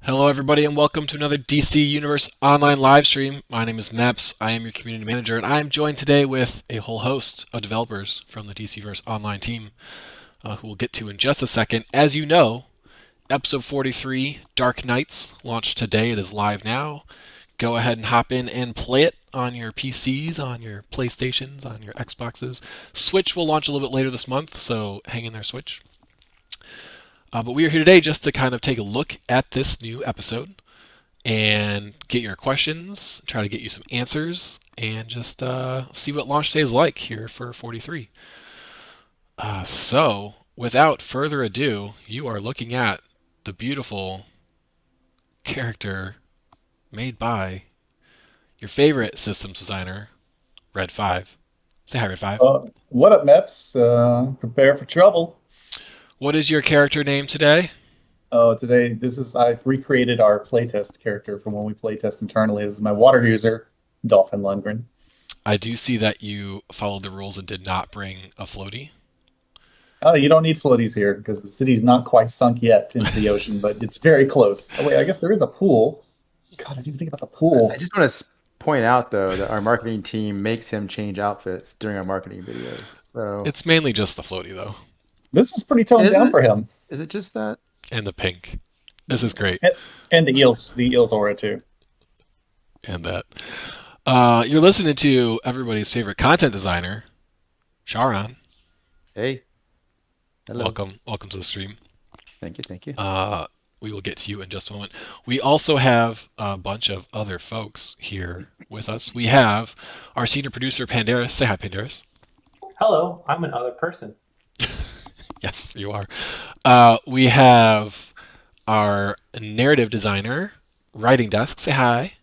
Hello, everybody, and welcome to another DC Universe online live stream. My name is Meps. I am your community manager, and I am joined today with a whole host of developers from the DC Universe online team, who we'll get to in just a second. As you know, episode 43, Dark Knights, launched today. It is live now. Go ahead and hop in and play it on your PCs, on your PlayStations, on your Xboxes. Switch will launch a little bit later this month, so hang in there, Switch. But we are here today just to kind of take a look at this new episode and get your questions, try to get you some answers, and just see what launch day is like here for 43. So, without further ado, you are looking at the beautiful character made by your favorite systems designer, Red 5. Say hi, Red 5. What up, Meps? Prepare for trouble. What is your character name today? Today, I've recreated our playtest character from when we playtest internally. This is my water user, Dolphin Lundgren. I do see that you followed the rules and did not bring a floaty. Oh, you don't need floaties here because the city's not quite sunk yet into the ocean, but it's very close. Oh wait, I guess there is a pool. God, I didn't even think about the pool. I just want to point out, though, that our marketing team makes him change outfits during our marketing videos. So It's mainly just the floaty, though, This is pretty toned Is down it? for him, is it just that? and the pink. This is great, and the eels aura too. and that. You're listening to everybody's favorite content designer, Sharon. Hey, hello. Welcome to the stream. Thank you, thank you. We will get to you in just a moment. We also have a bunch of other folks here with us. We have our senior producer, Pandaris. Say hi, Pandaris. Hello, I'm another person. Yes, you are. We have our narrative designer, Writing Desk. Say hi.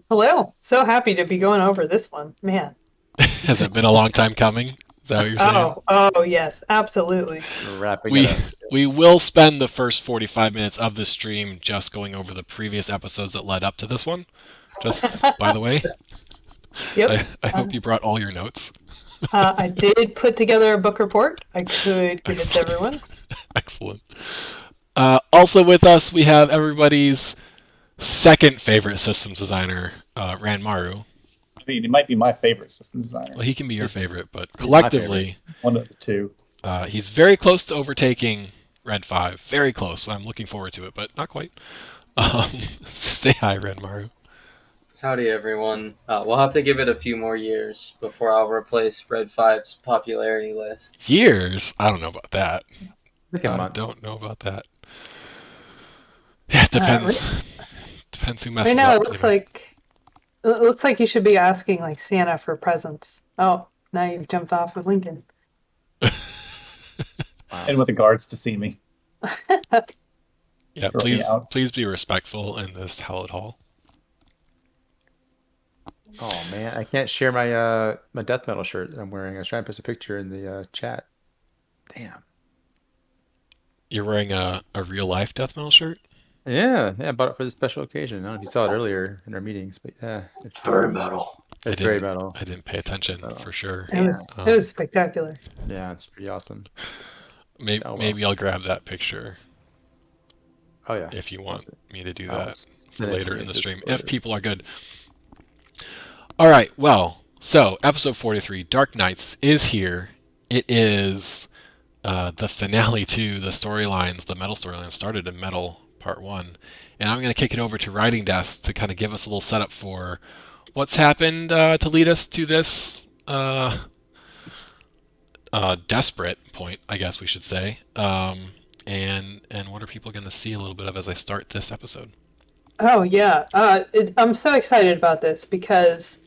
Hello. So happy to be going over this one. Man. Has it been a long time coming? Is that what you're saying? Oh, yes, absolutely. We're wrapping We it up. we will spend the first 45 minutes of the stream just going over the previous episodes that led up to this one. Just by the way, Yep. I hope you brought all your notes. I did put together a book report. I could give it to Excellent. everyone. Excellent. Also with us, we have everybody's second favorite systems designer, Ran Maru. I mean, he might be my favorite system designer. Well, he can be your favorite, but he's my collectively, One of the two. he's very close to overtaking Red 5. Very close. I'm looking forward to it, but not quite. Say hi, Red Maru. Howdy, everyone. We'll have to give it a few more years before I'll replace Red 5's popularity list. Years? I don't know about that. Look at I months. don't know about that. Yeah, it depends. Depends who messes Right now, up. it looks like you should be asking like Santa for presents. Oh, now you've jumped off with Lincoln. And with the guards to see me. Yeah, throw me out. please be respectful in this hallowed hall. Oh man, I can't share my my death metal shirt that I'm wearing. I was trying to post a picture in the chat. Damn. You're wearing a real life death metal shirt? Yeah, I bought it for this special occasion. I don't know if you saw it earlier in our meetings, but yeah, it's metal. it's I very didn't- metal. I didn't pay attention Oh. for sure. It was spectacular. Yeah, it's pretty awesome. Maybe, Oh, well. maybe I'll grab that picture Oh yeah. if you want me to do I'll that send it to later you in the just stream, later. if people are good. All right, well, so episode 43, Dark Knights, is here. It is the finale to the storylines. The Metal storyline started in Metal Part 1. And I'm going to kick it over to Writing Desk to kind of give us a little setup for what's happened to lead us to this desperate point, I guess we should say. And what are people going to see a little bit of as I start this episode? Oh yeah, I'm so excited about this because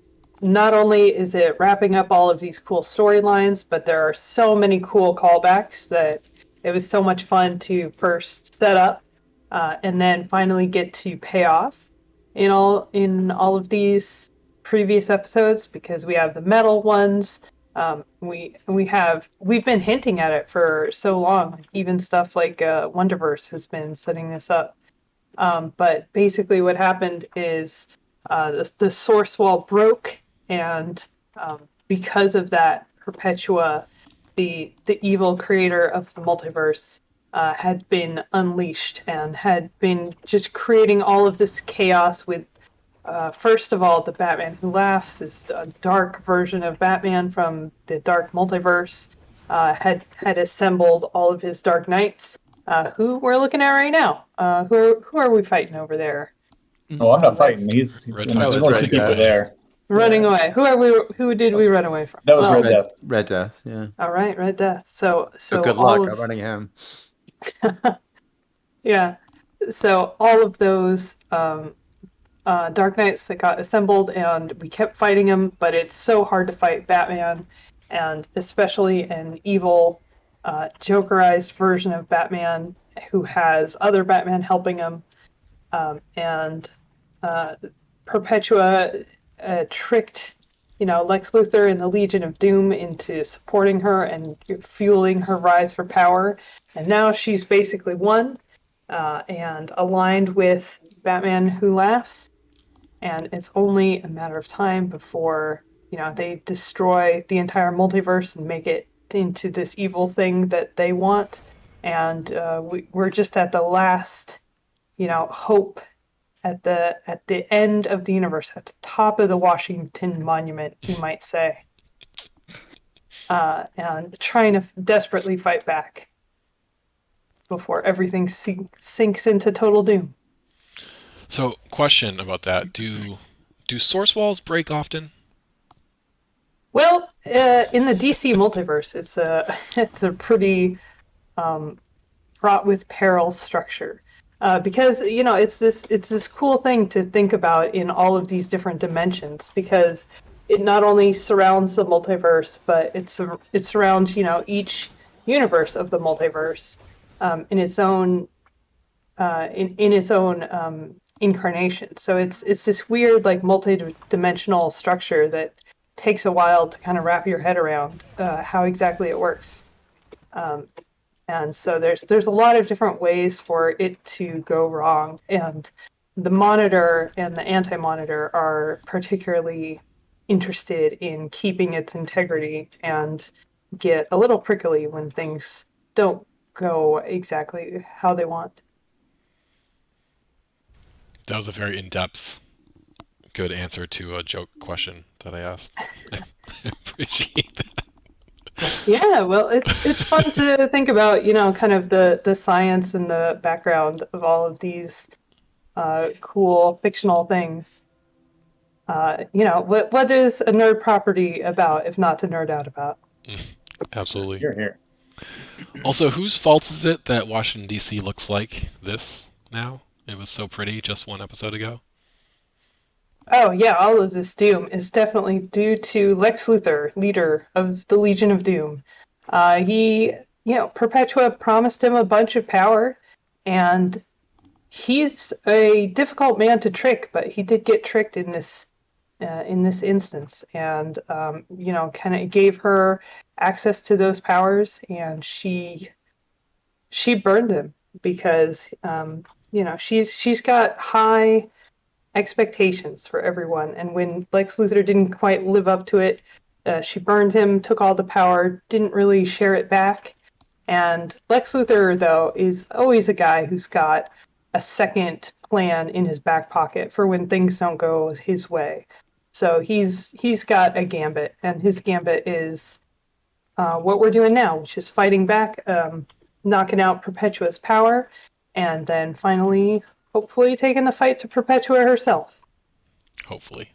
not only is it wrapping up all of these cool storylines, but there are so many cool callbacks that it was so much fun to first set up and then finally get to pay off in all of these previous episodes because we have the metal ones. We've been hinting at it for so long. Like even stuff like Wonderverse has been setting this up. But basically, what happened is the source wall broke, and because of that, Perpetua, the evil creator of the multiverse, had been unleashed and had been just creating all of this chaos with, first of all, the Batman Who Laughs, this dark version of Batman from the Dark Multiverse, had assembled all of his Dark Knights, who we're looking at right now. Who are we fighting over there? Oh, I'm not fighting. He's Red there's Five's only Red two people Death. there. Running Yeah. away. Who did we run away from? That was Red Red, Death. Red Death, yeah. All right, Red Death. So Good all luck of outrunning him. yeah. So all of those Dark Knights that got assembled, and we kept fighting them, but it's so hard to fight Batman, and especially an evil, Jokerized version of Batman who has other Batman helping him, and Perpetua tricked, Lex Luthor and the Legion of Doom into supporting her and fueling her rise for power, and now she's basically won, and aligned with Batman Who Laughs, and it's only a matter of time before they destroy the entire multiverse and make it into this evil thing that they want, and we're just at the last hope at the end of the universe, at the top of the Washington Monument, you might say, and trying to desperately fight back before everything sinks into total doom. So, question about that: do source walls break often? Well, in the DC multiverse, it's a it's a pretty fraught with peril structure, because it's this cool thing to think about in all of these different dimensions, because it not only surrounds the multiverse, but it surrounds each universe of the multiverse, in its own in its own incarnation. So it's this weird, like, multi-dimensional structure that takes a while to kind of wrap your head around how exactly it works. Um, and so there's a lot of different ways for it to go wrong, and the Monitor and the Anti-Monitor are particularly interested in keeping its integrity and get a little prickly when things don't go exactly how they want. That was a very in-depth, good answer to a joke question that I asked. I appreciate that. Yeah, well, it's fun to think about, kind of the science and the background of all of these cool fictional things. What is a nerd property about if not to nerd out about? Absolutely. Here. Also, whose fault is it that Washington, D.C. looks like this now? It was so pretty just one episode ago. Oh yeah, all of this doom is definitely due to Lex Luthor, leader of the Legion of Doom. Perpetua promised him a bunch of power, and he's a difficult man to trick, but he did get tricked in this instance, and kind of gave her access to those powers, and she burned him because she's got high expectations for everyone, and when Lex Luthor didn't quite live up to it, she burned him, took all the power, didn't really share it back. And Lex Luthor, though, is always a guy who's got a second plan in his back pocket for when things don't go his way. So he's got a gambit, and his gambit is what we're doing now, which is fighting back, knocking out Perpetua's power, and then finally, hopefully, taking the fight to Perpetua herself. Hopefully.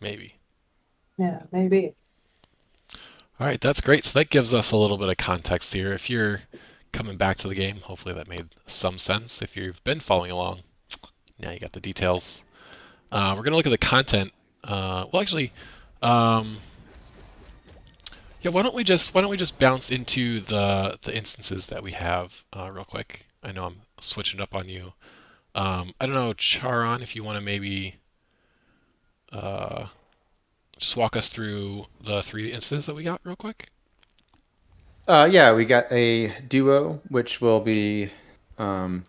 Maybe. Yeah, maybe. All right, that's great. So that gives us a little bit of context here. If you're coming back to the game, hopefully that made some sense. If you've been following along, now you got the details. We're going to look at the content. Yeah, why don't we just bounce into the instances that we have real quick? I know I'm switching up on you. I don't know, Charon, if you want to maybe just walk us through the 3 instances that we got real quick. Yeah, we got a duo, which will be the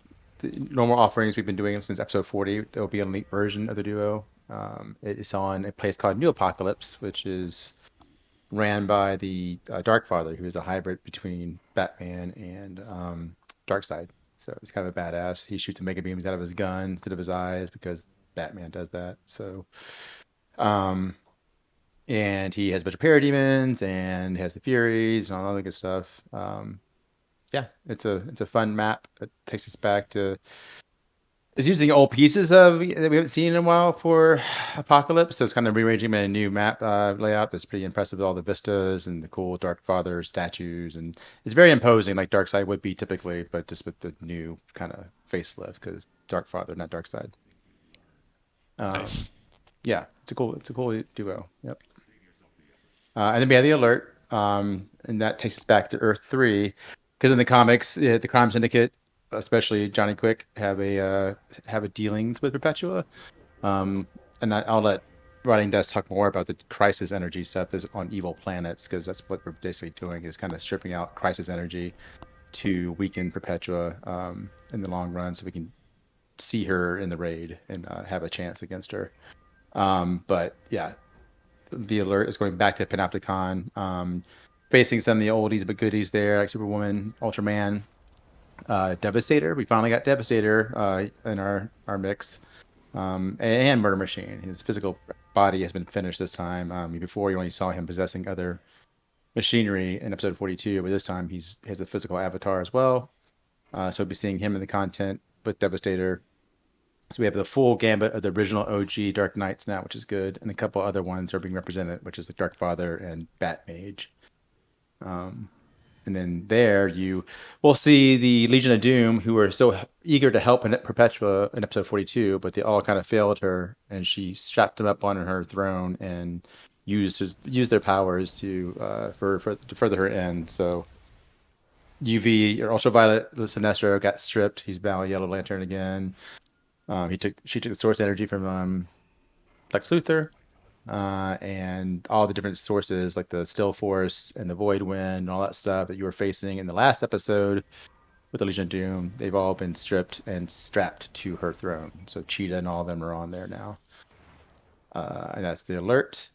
normal offerings we've been doing since episode 40. There will be an elite version of the duo. It's on a place called New Apocalypse, which is ran by the Darkfather, who is a hybrid between Batman and Darkseid. So he's kind of a badass. He shoots mega beams out of his gun instead of his eyes because Batman does that. So, and he has a bunch of parademons and has the Furies and all that other good stuff. Yeah, it's a fun map. It takes us back to. It's using old pieces that we haven't seen in a while for Apocalypse, so it's kind of rearranging a new map layout that's pretty impressive with all the vistas and the cool Darkfather statues, and it's very imposing like Darkseid would be typically, but just with the new kind of facelift because Darkfather, not Darkseid. Nice. Yeah, it's a cool duo. Yep. And then we have the alert, and that takes us back to Earth 3, because in the comics, the Crime Syndicate, especially Johnny Quick, have a dealings with Perpetua. And I'll let Writing Desk talk more about the crisis energy stuff that's on evil planets, because that's what we're basically doing is kind of stripping out crisis energy to weaken Perpetua in the long run, so we can see her in the raid and have a chance against her. But yeah, the alert is going back to Panopticon, facing some of the oldies but goodies there, like Superwoman, Ultraman, Devastator. We finally got Devastator in our mix, and Murder Machine. His physical body has been finished this time. Before you only saw him possessing other machinery in episode 42, but this time he has a physical avatar as well. So we'll be seeing him in the content with Devastator. So we have the full gambit of the original OG Dark Knights now, which is good, and a couple other ones are being represented, which is the Darkfather and Batmage. And then there you will see the Legion of Doom, who were so eager to help Perpetua in episode 42, but they all kind of failed her, and she strapped them up on her throne and used their powers to further her end. So UV or Ultraviolet Sinestro got stripped. He's now a Yellow Lantern again. She took the source energy from Lex Luthor, and all the different sources like the Still Force and the Void Wind and all that stuff that you were facing in the last episode with the Legion of Doom. They've all been stripped and strapped to her throne. So Cheetah and all of them are on there now. And that's the alert.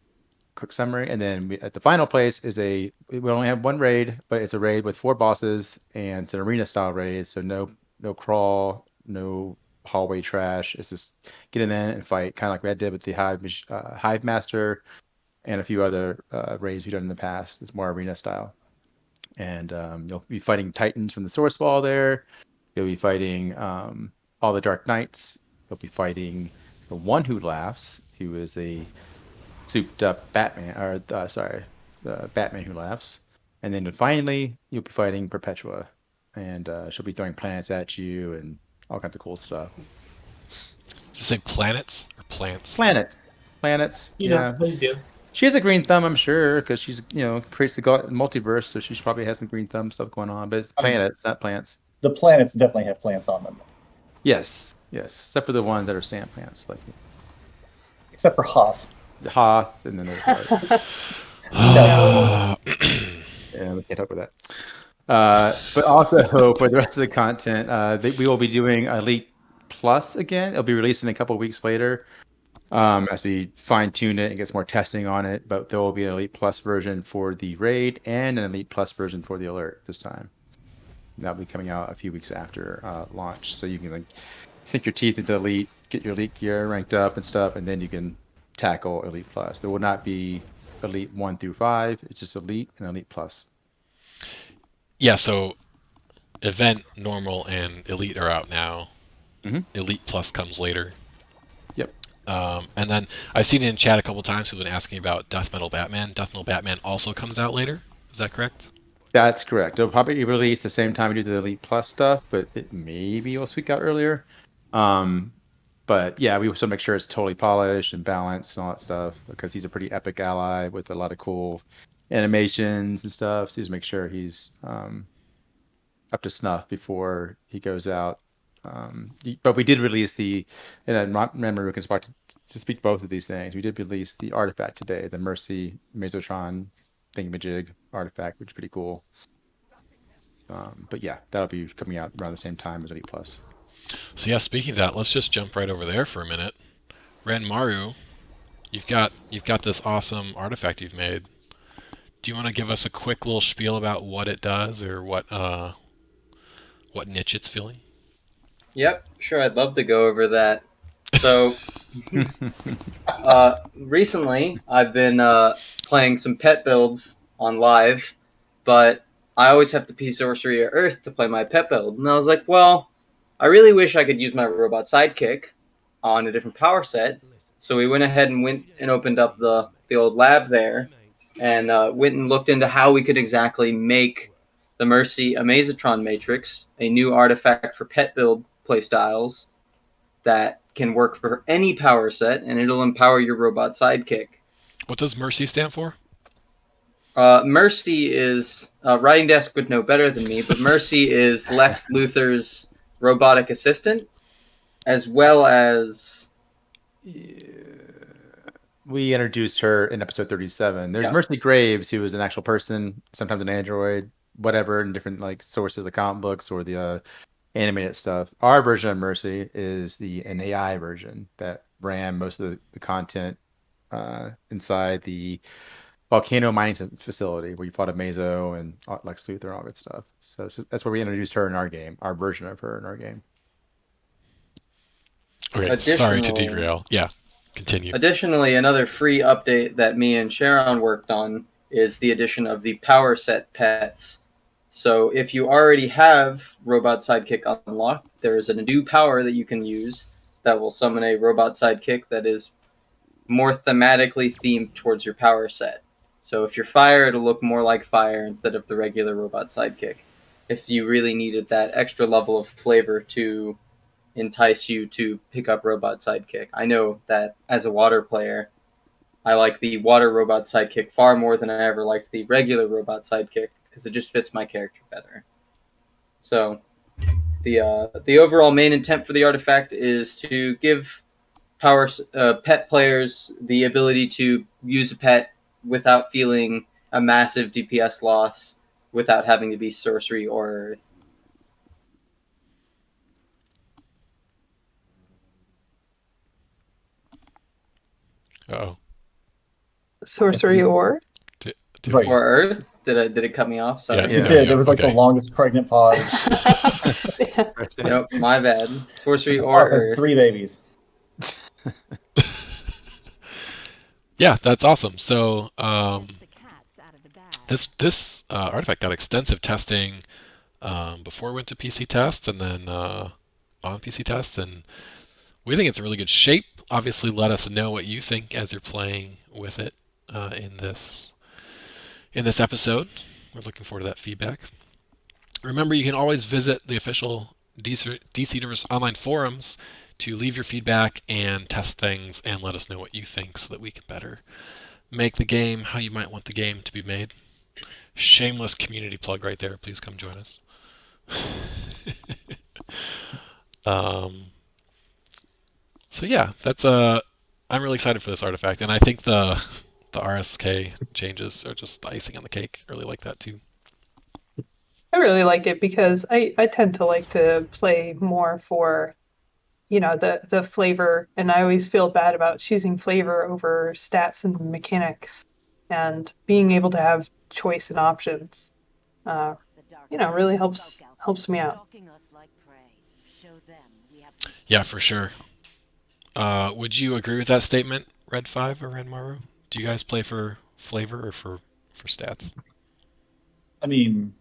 Quick summary, and then at the final place is we only have one raid, but it's a raid with 4 bosses, and it's an arena style raid. So no crawl, no hallway trash. It's just get in there and fight, kind of like we did with the Hive Master and a few other raids we've done in the past. It's more arena style, and you'll be fighting Titans from the Source Wall there. You'll be fighting all the Dark Knights. You'll be fighting the One Who Laughs, who is a souped up Batman, or the Batman Who Laughs. And then finally, you'll be fighting Perpetua, and she'll be throwing planets at you and all kinds of cool stuff. Did you say planets or plants? Planets. You Yeah. know, they do. She has a green thumb, I'm sure, because she's creates the multiverse, so she probably has some green thumb stuff going on. But it's planets, not plants. The planets definitely have plants on them, Yes, except for the ones that are sand plants, like except for Hoth. the Hoth, and then there's No. yeah, we can't talk about that. But also for the rest of the content, we will be doing Elite Plus again. It'll be released in a couple weeks later, as we fine tune it and get some more testing on it. But there will be an Elite Plus version for the raid and an Elite Plus version for the alert this time. And that'll be coming out a few weeks after launch, so you can sink your teeth into Elite, get your Elite gear ranked up and stuff, and then you can tackle Elite Plus. There will not be Elite 1 through 5. It's just Elite and Elite Plus. Yeah, so Event, Normal, and Elite are out now. Mhm. Elite Plus comes later. Yep. And then I've seen it in chat a couple times. People have been asking about Death Metal Batman. Death Metal Batman also comes out later. Is that correct? That's correct. It'll probably be released the same time we do the Elite Plus stuff, but it maybe will tweak out earlier. But yeah, we also make sure it's totally polished and balanced and all that stuff, because he's a pretty epic ally with a lot of cool animations and stuff. So just make sure he's up to snuff before he goes out. But we did release and I remember we can start to speak both of these things. We did release the artifact today, the Mercy Mesotron thingamajig artifact, which is pretty cool. But yeah, that'll be coming out around the same time as Elite Plus. So yeah, speaking of that, let's just jump right over there for a minute. Ren Maru, you've got this awesome artifact you've made. Do you want to give us a quick little spiel about what it does or what niche it's filling? Yep, sure. I'd love to go over that. So, recently I've been playing some pet builds on live, but I always have to pee Sorcery or Earth to play my pet build. And I was like, well, I really wish I could use my robot sidekick on a different power set. So we went ahead and opened up the old lab there, and went and looked into how we could exactly make the Mercy Amazitron Matrix, a new artifact for pet build playstyles that can work for any power set, and it'll empower your robot sidekick. What does Mercy stand for? Mercy is Writing Desk would know better than me, but Mercy is Lex Luthor's robotic assistant, as well as we introduced her in episode 37. There's Yeah. Mercy Graves, who is an actual person, sometimes an android, whatever, in different like sources of comic books or the animated stuff. Our version of Mercy is an AI version that ran most of the content inside the volcano mining facility where you fought a Mazo and Lex Luthor and all that stuff. So that's where we introduced her in our game, our version of her in our game. Okay, sorry to derail. Yeah, continue. Additionally, another free update that me and Sharon worked on is the addition of the power set pets. So if you already have Robot Sidekick unlocked, there is a new power that you can use that will summon a Robot Sidekick that is more thematically themed towards your power set. So if you're fire, it'll look more like fire instead of the regular Robot Sidekick. If you really needed that extra level of flavor to entice you to pick up Robot Sidekick. I know that as a water player, I like the water Robot Sidekick far more than I ever liked the regular Robot Sidekick because it just fits my character better. So the overall main intent for the artifact is to give pet players the ability to use a pet without feeling a massive DPS loss, without having to be sorcery or earth. Uh-oh. Sorcery or? It's like, Or earth? Did it cut me off? Sorry. Yeah. it did. There was like Okay. the longest pregnant pause. Yeah. Nope, my bad. Sorcery The or pause has earth. 3 babies. Yeah, that's awesome. So this artifact got extensive testing before it went to PC tests and then on PC tests, and we think it's in really good shape. Obviously, let us know what you think as you're playing with it in this episode. We're looking forward to that feedback. Remember, you can always visit the official DC Universe online forums to leave your feedback and test things and let us know what you think so that we can better make the game how you might want the game to be made. Shameless community plug right there. Please come join us. So yeah, that's I'm really excited for this artifact, and I think the RSK changes are just icing on the cake. I really like that too. I really like it because I tend to like to play more for, the flavor, and I always feel bad about choosing flavor over stats and mechanics, and being able to have choice and options, really helps me out. Yeah, for sure. Would you agree with that statement, Red 5 or Renmaru? Do you guys play for flavor or for stats? I mean,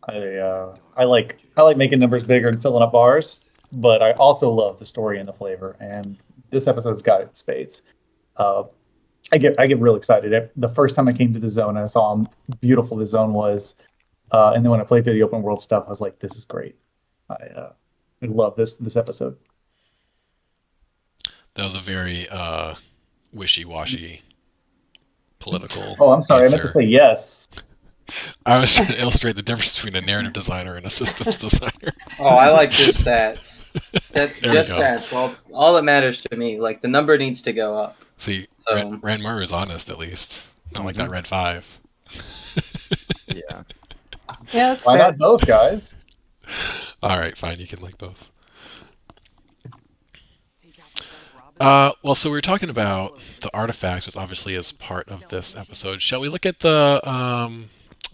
I like making numbers bigger and filling up bars, but I also love the story and the flavor. And this episode's got it in spades. I get real excited. The first time I came to the zone, I saw how beautiful the zone was, and then when I played through the open world stuff, I was like, "This is great." I love this episode. That was a very wishy-washy political Oh, I'm sorry. I meant to answer. say yes. I was trying to illustrate the difference between a narrative designer and a systems designer. Oh, I like just stats. There we Just go. stats. All that matters to me. Like, the number needs to go up. See, So- Ranmar is honest at least. Not like that Red 5. Yeah. Yeah, that's Why fair. not both, guys? All right, fine. You can like both. Well, so we were talking about the artifacts, which obviously is part of this episode. Shall we look at the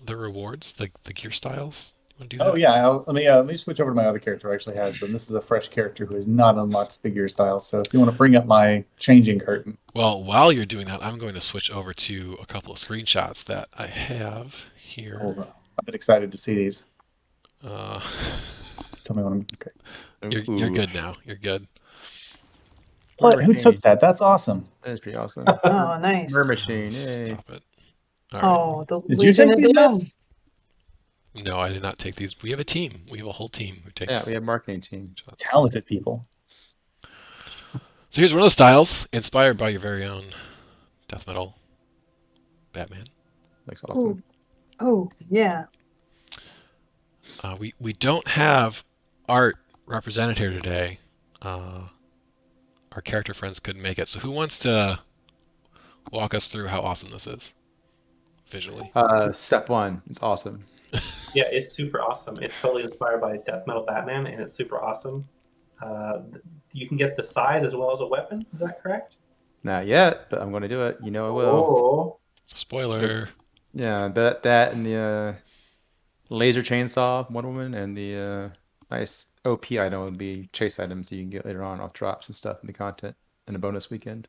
rewards, the gear styles? You want to do Oh that? yeah, let me switch over to my other character who actually has them. This is a fresh character who has not unlocked the gear style. So if you want to bring up my changing curtain. Well, while you're doing that, I'm going to switch over to a couple of screenshots that I have here. Hold on. I've been excited to see these. Uh, Tell me when I'm okay. you're Ooh, good now. You're good. Murder What? Who Machine. took that? That's awesome. That is pretty awesome. Oh, nice. Murder Machine. Yay. Stop it. All right. Oh, the Did you Legion take of these Doom. maps? No, I did not take these. We have a team. We have a whole team who takes Yeah, we have marketing team. shots. Talented people. So here's one of the styles, inspired by your very own death metal Batman. Looks awesome. Oh, yeah. We don't have art represented here today. Our character friends couldn't make it. So who wants to walk us through how awesome this is visually? Step 1. It's awesome. Yeah, it's super awesome. It's totally inspired by Death Metal Batman, and it's super awesome. You can get the side as well as a weapon. Is that correct? Not yet, but I'm going to do it. You know I will. Oh, Spoiler. Yeah, that and the laser chainsaw Wonder Woman and the nice OP item would be chase items that you can get later on off drops and stuff in the content in a bonus weekend.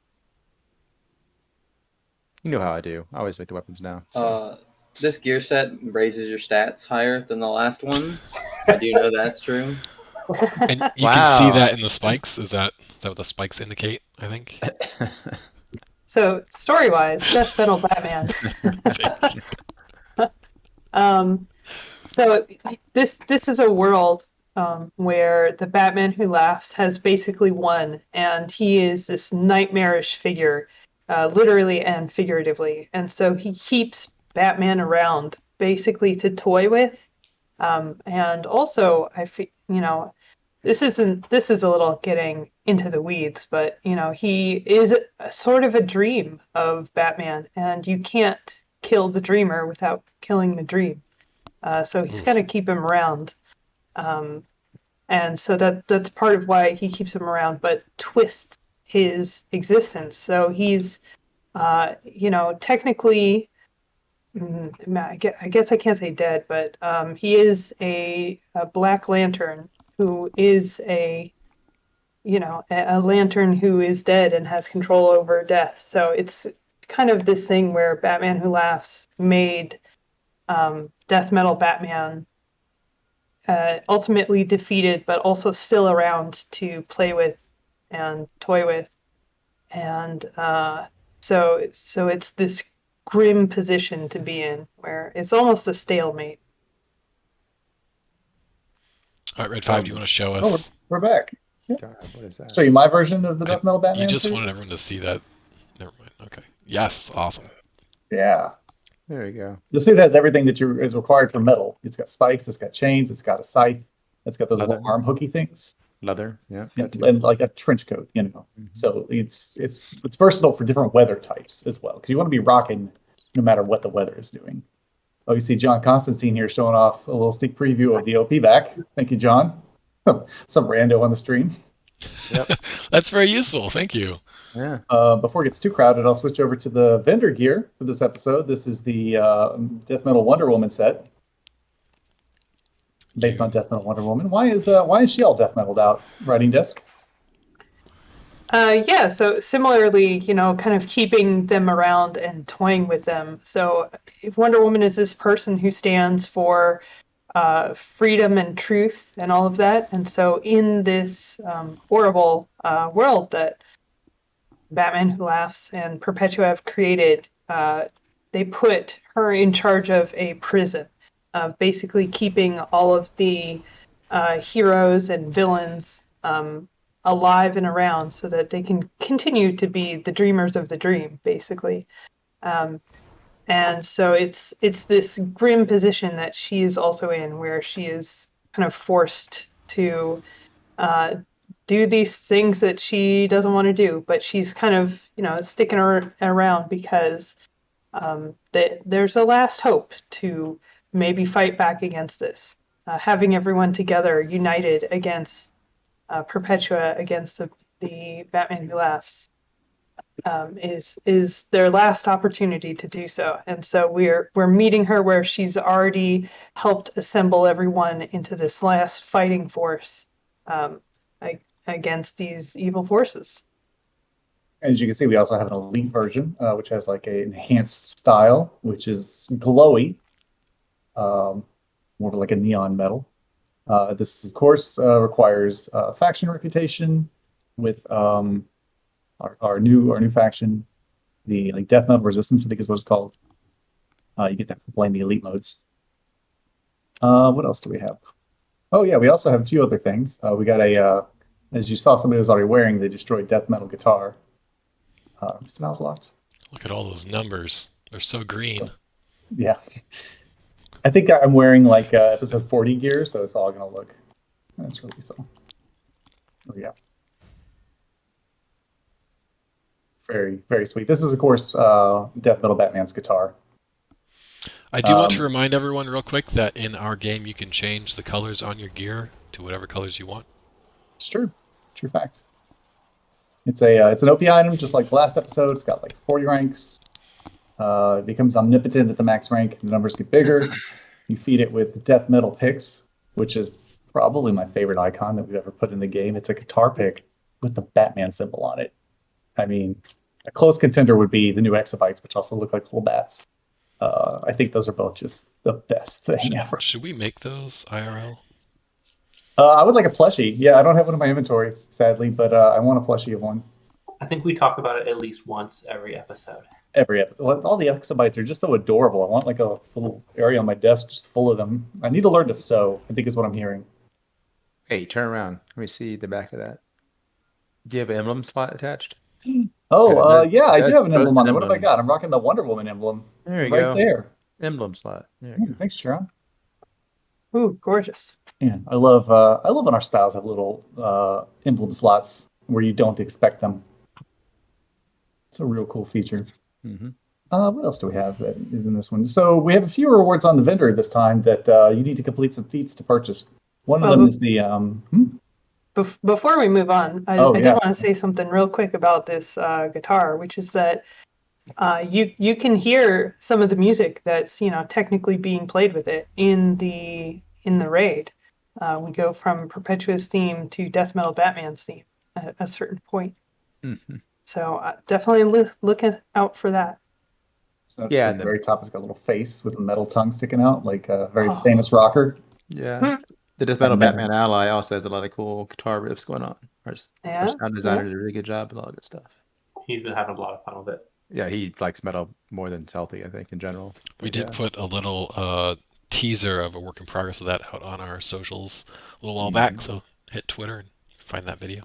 You know how I do. I always like the weapons now. So. This gear set raises your stats higher than the last one. I do know that's true. And you can see Wow. that in the spikes. Is that what the spikes indicate? I think. So story-wise, Death Metal Batman. Thank you. So this is a world where the Batman who laughs has basically won, and he is this nightmarish figure, literally and figuratively. And so he keeps Batman around basically to toy with. And also, this is a little getting into the weeds, but he is sort of a dream of Batman, and you can't kill the dreamer without killing the dream. So he's got to keep him around, and so that's part of why he keeps him around, but twists his existence. So he's, technically, I guess I can't say dead, but he is a Black Lantern who is a lantern who is dead and has control over death. So it's kind of this thing where Batman Who Laughs made Death Metal Batman ultimately defeated, but also still around to play with and toy with. And so it's this grim position to be in where it's almost a stalemate. All right, Red 5, do you want to show Oh, us? we're back. God, what is that? Show you my version of the Death Metal You Batman. just suit? wanted everyone to see that. Never mind. Okay. Yes, awesome. Yeah. There you go. The suit has everything that is required for metal. It's got spikes, it's got chains, it's got a scythe, it's got those little Leather. arm hooky things, Leather. Yeah. and like a trench coat, Mhm. So it's versatile for different weather types as well, because you want to be rocking no matter what the weather is doing. Oh, you see John Constantine here showing off a little sneak preview of the OP back. Thank you, John. Some rando on the stream. That's very useful. Thank you. Yeah. Before it gets too crowded, I'll switch over to the vendor gear for this episode. This is the Death Metal Wonder Woman set, based on Death Metal Wonder Woman. Why is she all death metaled out? Writing desk. Yeah, so similarly, kind of keeping them around and toying with them. So Wonder Woman is this person who stands for freedom and truth and all of that. And so in this horrible world that Batman Who Laughs and Perpetua have created, they put her in charge of a prison, basically keeping all of the heroes and villains alive and around so that they can continue to be the dreamers of the dream, basically. And so it's this grim position that she is also in, where she is kind of forced to do these things that she doesn't want to do, but she's kind of sticking around because there's a last hope to maybe fight back against this. Having everyone together, united against Perpetua, against the Batman Who Laughs, is their last opportunity to do so, and so we're meeting her where she's already helped assemble everyone into this last fighting force against these evil forces. And as you can see, we also have an elite version, which has like an enhanced style, which is glowy, more of like a neon metal. This, of course, requires faction reputation with our new faction, the like Death Metal Resistance, I think is what it's called. You get that from playing the elite modes. What else do we have? Oh yeah, we also have a few other things. We got as you saw, somebody was already wearing the destroyed death metal guitar. Smells locked. Look at all those numbers. They're so green. Yeah. I think I'm wearing like episode 40 gear, so it's all gonna look. That's really so. Oh yeah. Very, very sweet. This is, of course, Death Metal Batman's guitar. I do want to remind everyone real quick that in our game you can change the colors on your gear to whatever colors you want. It's true. True fact. It's an OP item, just like the last episode. It's got like 40 ranks. It becomes omnipotent at the max rank. The numbers get bigger. You feed it with death metal picks, which is probably my favorite icon that we've ever put in the game. It's a guitar pick with the Batman symbol on it. I mean, a close contender would be the new exabytes, which also look like little bats. I think those are both just the best thing ever. Should we make those IRL? I would like a plushie. Yeah, I don't have one in my inventory, sadly, but I want a plushie of one. I think we talk about it at least once every episode. Every episode. All the exabytes are just so adorable. I want like a little area on my desk just full of them. I need to learn to sew, I think is what I'm hearing. Hey, turn around. Let me see the back of that. Do you have an emblem slot attached? Oh, Yeah, I do have an that's emblem an on there. What have I emblem. got? I'm rocking the Wonder Woman emblem. There you right go. there. Emblem slot. There you go. Thanks, Sharon. Ooh, gorgeous. Yeah, I love when our styles have little emblem slots where you don't expect them. It's a real cool feature. Mm-hmm. What else do we have that is in this one? So we have a few rewards on the vendor this time that you need to complete some feats to purchase. One of them is the Before we move on, I did want to say something real quick about this guitar, which is that you can hear some of the music that's technically being played with it in the raid. We go from Perpetua's theme to Death Metal Batman's theme at a certain point. Mm-hmm. So definitely look out for that. So yeah, at the very top, it's got a little face with a metal tongue sticking out, like a very famous rocker. Yeah. The Death Metal Batman Ally also has a lot of cool guitar riffs going on. Our sound designer did a really good job with all that good stuff. He's been having a lot of fun with it. Yeah, he likes metal more than Celtic, I think, in general. We did put a little teaser of a work in progress of that out on our socials a little while back, so hit Twitter and find that video.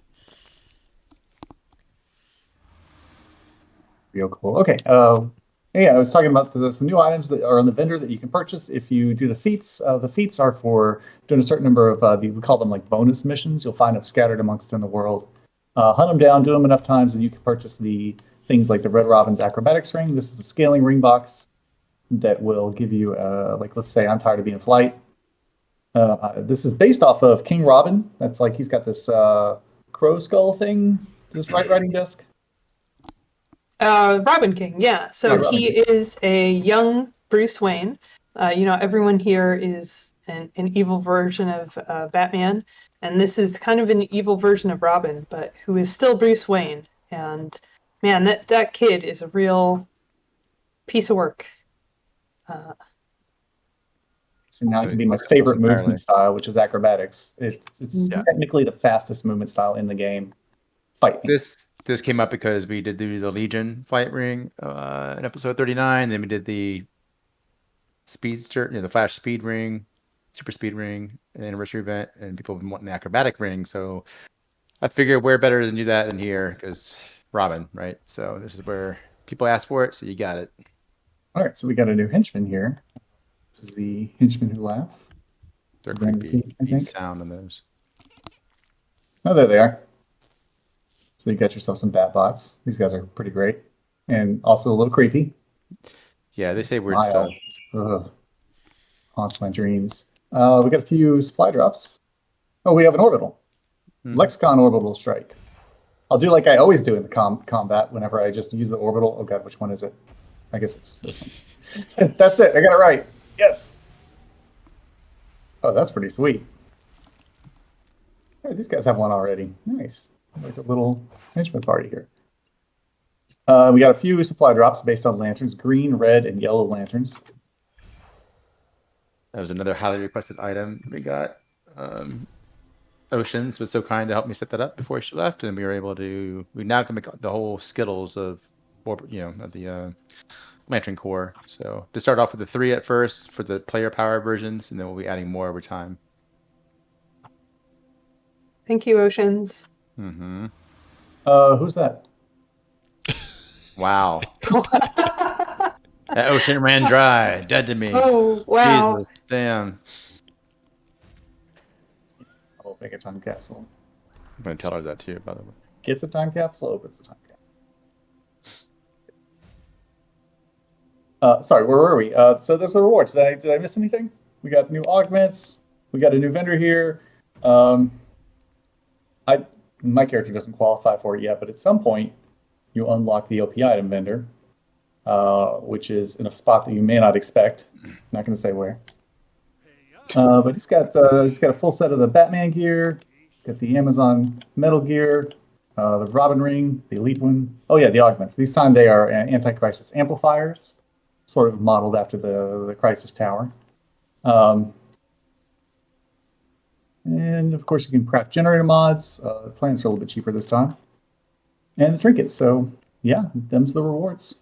Real cool. Okay. Yeah, I was talking about some new items that are on the vendor that you can purchase if you do the feats. The feats are for doing a certain number of we call them like bonus missions. You'll find them scattered amongst in the world. Hunt them down, do them enough times, and you can purchase the things like the Red Robin's acrobatics ring. This is a scaling ring box that will give you like, let's say I'm tired of being in flight. This is based off of King Robin. That's like he's got this crow skull thing. Is this right writing desk? Robin King, yeah. So he is a young Bruce Wayne. Everyone here is an evil version of Batman, and this is kind of an evil version of Robin, but who is still Bruce Wayne. And man, that kid is a real piece of work. So now it can be my favorite movement style, which is acrobatics. It's technically the fastest movement style in the game. Fighting. This came up because we did do the Legion fight ring in episode 39. Then we did the Speedster, the Flash Speed ring, Super Speed ring, an anniversary event, and people have been wanting the acrobatic ring. So I figured where better than do that than here because Robin, right? So this is where people ask for it, so you got it. All right, so we got a new henchman here. This is the henchman who laugh. They're creepy. Sound on those. Oh, there they are. So you got yourself some bat bots. These guys are pretty great. And also a little creepy. Yeah, they say weird stuff. Ugh. Haunts my dreams. We got a few supply drops. Oh, we have an orbital. Lexicon orbital strike. I'll do like I always do in the combat whenever I just use the orbital. Oh god, which one is it? I guess it's this one. That's it. I got it right. Yes. Oh, that's pretty sweet. Hey, these guys have one already. Nice. Like a little henchman party here. We got a few supply drops based on lanterns: green, red, and yellow lanterns. That was another highly requested item we got. Oceans was so kind to help me set that up before she left, and we were able to. We now can make the whole Skittles of, of the Lantern Core. So to start off with the 3 at first for the player power versions, and then we'll be adding more over time. Thank you, Oceans. Mm-hmm. Who's that? Wow. That ocean ran dry, dead to me. Oh, wow. Jesus, damn. I'll make a time capsule. I'm gonna tell her that too, by the way. Gets a time capsule, opens the time capsule. Sorry, where were we? So there's the rewards. Did I miss anything? We got new augments. We got a new vendor here. My character doesn't qualify for it yet, but at some point you unlock the OP item vendor, which is in a spot that you may not expect. Not going to say where. But it's got a full set of the Batman gear. It's got the Amazon metal gear, the Robin ring, the elite one. Oh yeah, the augments. This time they are anti-crisis amplifiers, sort of modeled after the Crisis Tower. And of course you can craft generator mods. The plans are a little bit cheaper this time. And the trinkets. So yeah, them's the rewards.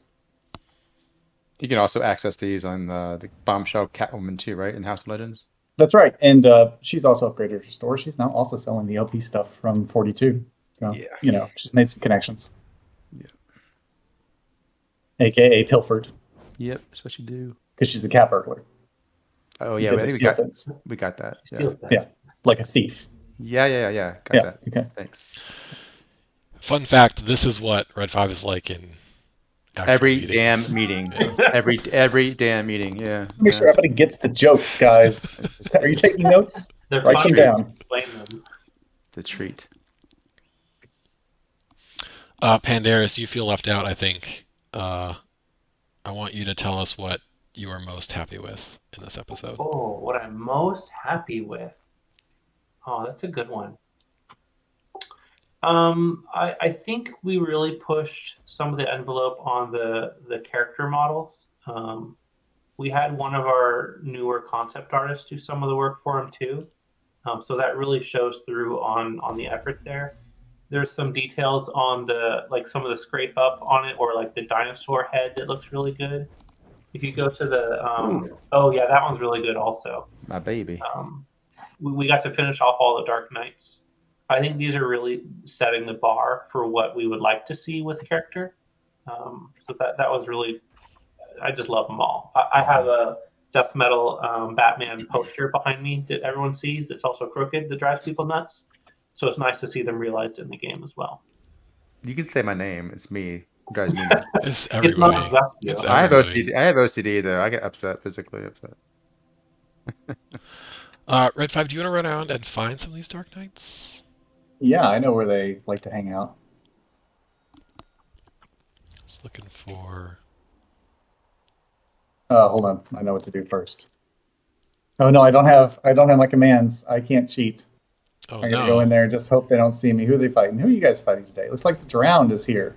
You can also access these on the Bombshell Catwoman too, right? In House of Legends. That's right. And she's also upgraded her store. She's now also selling the LP stuff from 42. So, Yeah. She's made some connections. Yeah. AKA pilfered. Yep, that's what you do. Because she's a cat burglar. Oh yeah, Because I they think steal things. we got that. Yeah. Steals that. Yeah. Like a thief. Yeah. Got Yeah. that. Okay. Thanks. Fun fact: this is what Red 5 is like in actual Every meetings. damn meeting. Yeah. Every damn meeting. Yeah. Make sure everybody gets the jokes, guys. Are you taking notes? They're Write fun them to down. explain them. It's a treat. Pandaris, you feel left out, I think. I want you to tell us what you are most happy with in this episode. Oh, what I'm most happy with. Oh, that's a good one. I think we really pushed some of the envelope on the character models. We had one of our newer concept artists do some of the work for him too. So that really shows through on the effort there. There's some details on some of the scrape up on it, or like the dinosaur head that looks really good. If you go to the oh yeah, that one's really good also. My baby. We got to finish off all the Dark Knights. I think these are really setting the bar for what we would like to see with the character. So that was really, I just love them all. I have a death metal Batman poster behind me that everyone sees that's also crooked that drives people nuts. So it's nice to see them realized in the game as well. You can say my name. It's me. It drives me nuts. It's It's not everybody. just you. It's I have everybody. OCD. I have OCD though. I get upset, physically upset. Red 5, do you want to run around and find some of these Dark Knights? Yeah, I know where they like to hang out. Just looking for. Hold on. I know what to do first. Oh no, I don't have my commands. I can't cheat. Oh I gotta no. go in there and just hope they don't see me. Who are they fighting? Who are you guys fighting today? Looks like the Drowned is here.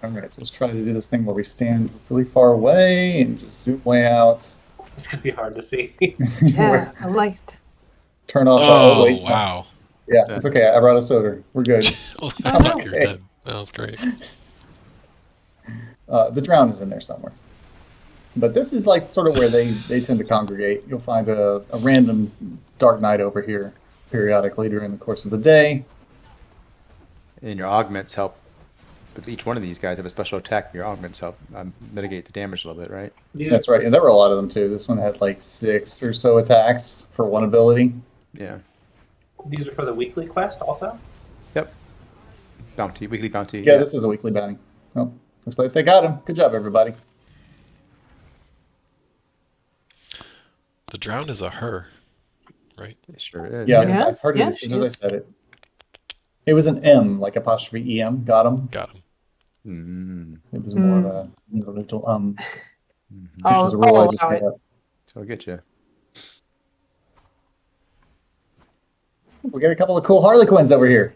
Alright, so let's try to do this thing where we stand really far away and just zoom way out. It's gonna be hard to see. Yeah, I liked. Turn off Oh, wait. No. wow. Yeah, it's okay. I brought a soda. We're good. I no. thought you were Okay. dead. That was great. The Drowned is in there somewhere. But this is like sort of where they tend to congregate. You'll find a random Dark Knight over here periodically during the course of the day. And your augments help. With each one of these guys have a special attack. Your augments help mitigate the damage a little bit, right? That's right. And there were a lot of them too. This one had like 6 or so attacks for one ability. Yeah. These are for the weekly quest also? Yep. Bounty, weekly bounty. Yeah, this is a weekly bounty. Oh, looks like they got him. Good job, everybody. The Drowned is a her, right? It sure is. Yeah, Yeah, I heard it yeah, as soon as I said it. It was an M, like apostrophe EM. Got him. Got him. It was more of a neutral. Which was a I'll rule I just allow made it. up. So I'll get you. We got a couple of cool Harlequins over here.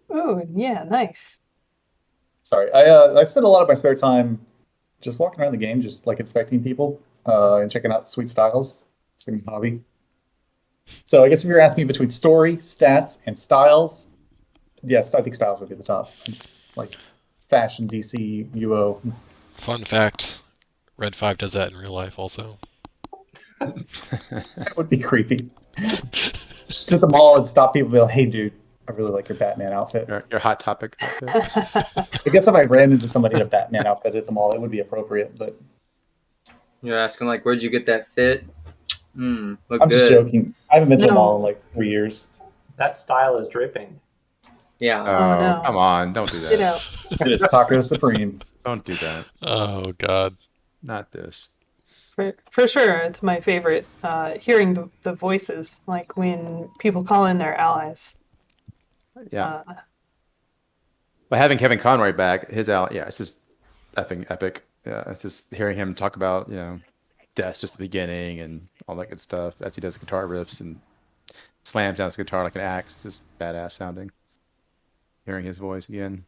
Oh, yeah, nice. Sorry, I spend a lot of my spare time just walking around the game, just like inspecting people and checking out sweet styles. It's a hobby. So I guess if you're asking me between story, stats, and styles, yes, I think styles would be the top. I just like fashion, DC, UO. Fun fact: Red 5 does that in real life also. That would be creepy. Just at the mall and stop people and be like, hey, dude, I really like your Batman outfit. Your hot topic outfit. I guess if I ran into somebody in a Batman outfit at the mall, it would be appropriate, but You're asking like, where'd you get that fit? Look I'm good. just joking. I haven't been to a No. mall in like 3 years. That style is dripping. Yeah. Oh, no. come on. Don't do Get that. out. It is Taco Supreme. Don't do that. Oh God. Not this. For sure, it's my favorite. Hearing the voices, like when people call in their allies. Yeah. Uh, But having Kevin Conroy back, it's just effing epic. Yeah, it's just hearing him talk about, death's just the beginning and all that good stuff as he does guitar riffs and slams down his guitar like an axe. It's just badass sounding. Hearing his voice again.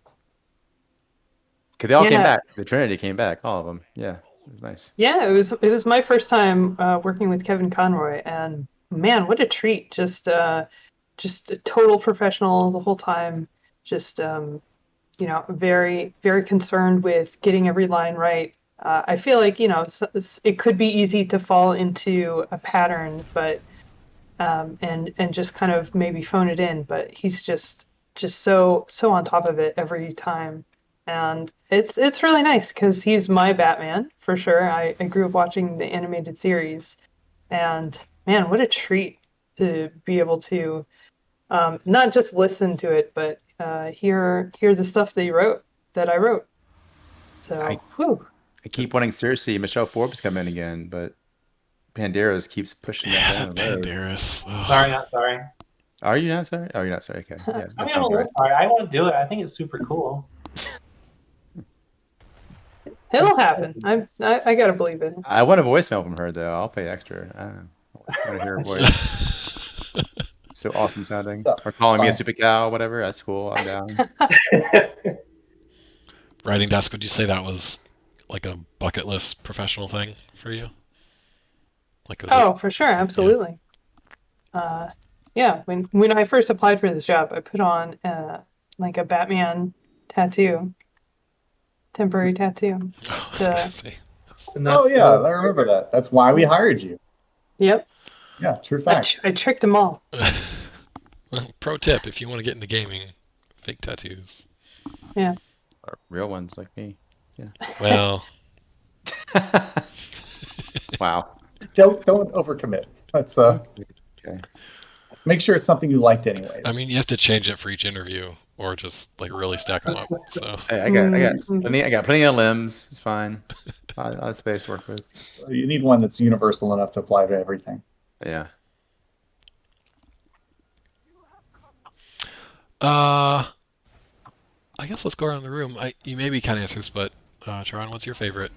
Because they all came Yeah. back. The Trinity came back, all of them. Yeah, it was nice. Yeah, it was my first time working with Kevin Conroy, and man, what a treat! Just a total professional the whole time. Just very very concerned with getting every line right. I feel like it could be easy to fall into a pattern, but and just kind of maybe phone it in. But he's just so on top of it every time, and it's really nice because he's my Batman for sure. I grew up watching the animated series, and man, what a treat to be able to not just listen to it, but hear the stuff that I wrote. So, whew. I keep wanting Cersei, Michelle Forbes to come in again, but Banderas keeps pushing that Yeah, down that the road. Banderas. Ugh. Sorry, not sorry. Are you not sorry? Oh, you're not sorry. Okay. Yeah, I that mean, I'm sounds a right. little sorry. I want to do it. I think it's super cool. It'll happen. I gotta believe it. I want a voicemail from her though. I'll pay extra. I don't know. I want to hear her voice. So awesome sounding. So, Or calling me a fine. stupid cow, whatever. That's cool. I'm down. Writing desk. Would you say that was like a bucket list professional thing for you? Like, was Oh, for sure, absolutely. Yeah, when I first applied for this job, I put on like a Batman tattoo, temporary tattoo. Oh, I was Just, gonna say. Oh yeah, I remember that. That's why we hired you. Yep, Yeah, true I, fact. I tricked them all. Well, pro tip: if you want to get into gaming, fake tattoos. Yeah. Or real ones like me. Well, Wow. Don't overcommit. Let's Okay. make sure it's something you liked anyways. I mean, you have to change it for each interview, or just like really stack them up. So Hey, I Mm, got plenty of limbs. It's fine. I have space to work with. You need one that's universal enough to apply to everything. Yeah. I guess let's go around the room. You maybe kind of answers, but Charon, what's your favorite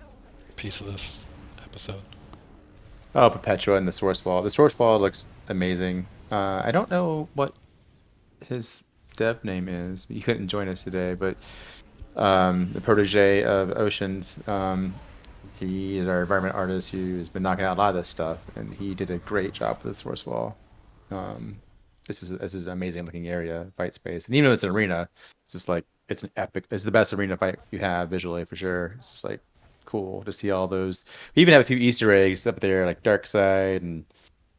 piece of this episode? Oh, Perpetua and the Source Ball. The Source Ball looks amazing. I don't know what his dev name is. He couldn't join us today, but the protege of Oceans. He is our environment artist who has been knocking out a lot of this stuff, and he did a great job with the Source Wall. This is an amazing looking area, fight space, and even though it's an arena, it's just like it's the best arena fight you have visually for sure. It's just like cool to see all those. We even have a few Easter eggs up there, like Darkseid and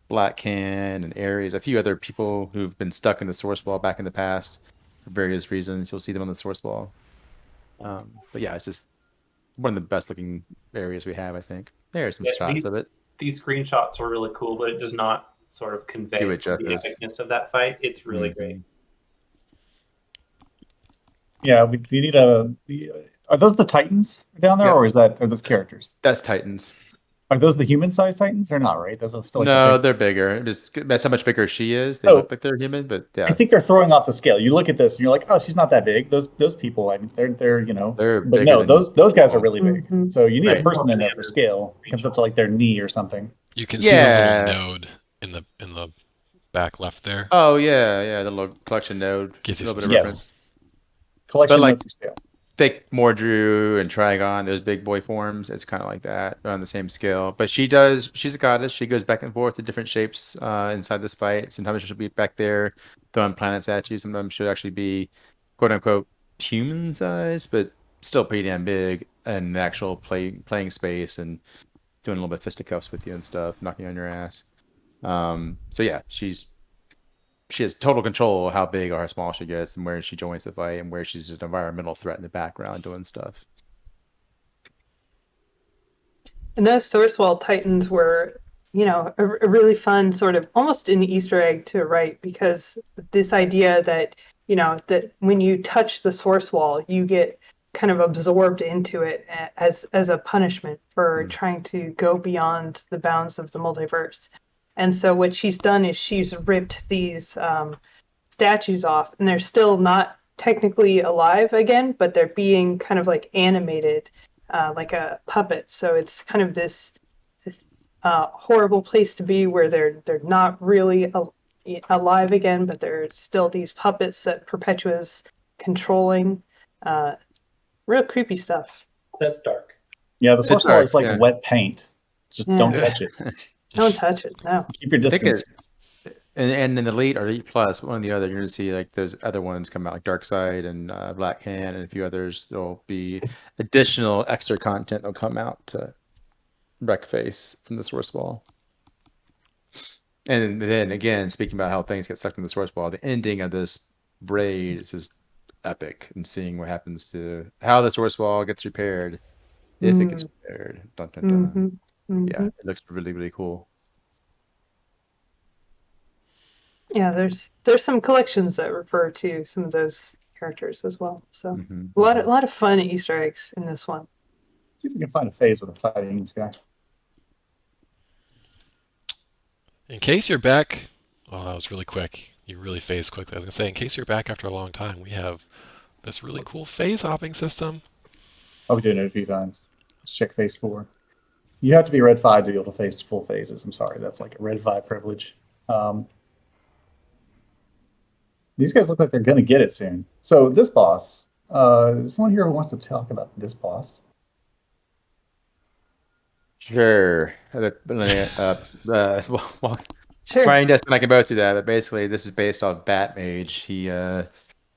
Black Can and Ares, a few other people who've been stuck in the Source Wall back in the past for various reasons. You'll see them on the Source Wall. But yeah, it's just one of the best looking areas we have, I think. There's some shots of it. These screenshots are really cool, but it does not sort of convey Do it some of the justice. epicness of that fight. It's really great. Yeah, we need a. Are those the Titans down there, Yep. or are those characters? That's Titans. Are those the human-sized Titans? They're not, right? Those are still like the No, big... they're bigger. Just that's how much bigger she is. They Oh. look like they're human, but I yeah, think they're throwing off the scale. You look at this and you're like, oh, she's not that big. Those people, I mean, they're they're but bigger no, than those guys are people. really big. Mhm. So you need a Right. person in there for scale. It comes up to like their knee or something. You can see the little Yeah. node in the back left there. Oh yeah, the little collection node. Gives A you little bit some of reference. Yes. Collection But like note for scale. Thick Mordrew and Trigon, those big boy forms, it's kind of like that. They're on the same scale. But she's a goddess. She goes back and forth to different shapes inside this fight. Sometimes she'll be back there throwing planets at you. Sometimes she'll actually be quote unquote human size, but still pretty damn big in the actual playing space and doing a little bit of fisticuffs with you and stuff, knocking you on your ass. So yeah, she has total control of how big or how small she gets and where she joins the fight and where she's an environmental threat in the background doing stuff. And those Sourcewell Titans were, a really fun sort of almost an Easter egg to write, because this idea that, that when you touch the source wall, you get kind of absorbed into it as a punishment for trying to go beyond the bounds of the multiverse. And so what she's done is she's ripped these statues off, and they're still not technically alive again, but they're being kind of like animated, like a puppet. So it's kind of this horrible place to be, where they're not really alive again, but they're still these puppets that Perpetua's controlling. Real creepy stuff. That's dark. Yeah, the source wall dark, is like yeah. wet paint. Just don't touch it. Don't touch it. No. Keep your I think distance. and in Elite or Elite Plus, one or the other, you're gonna see like those other ones come out, like Darkseid and Black Hand and a few others. There'll be additional extra content that'll come out to Wreckface from the source wall. And then again, speaking about how things get sucked in the source wall, the ending of this raid is just epic, and seeing what happens to how the source wall gets repaired, if it gets repaired. Dun, dun, dun. Yeah, it looks really, really cool. Yeah, there's some collections that refer to some of those characters as well. So a lot of fun Easter eggs in this one. See if we can find a phase with a fighting this guy. In case you're back, oh, that was really quick. You really phased quickly. I was gonna say, in case you're back after a long time, we have this really cool phase hopping system. I'll be doing it a few times. Let's check phase 4. You have to be red 5 to be able to face full phases. I'm sorry, that's like a red 5 privilege. These guys look like they're going to get it soon. So this boss, is someone here who wants to talk about this boss? Sure. Well, Sure. Brian Desmond, I can both do that, but basically this is based off Batmage. He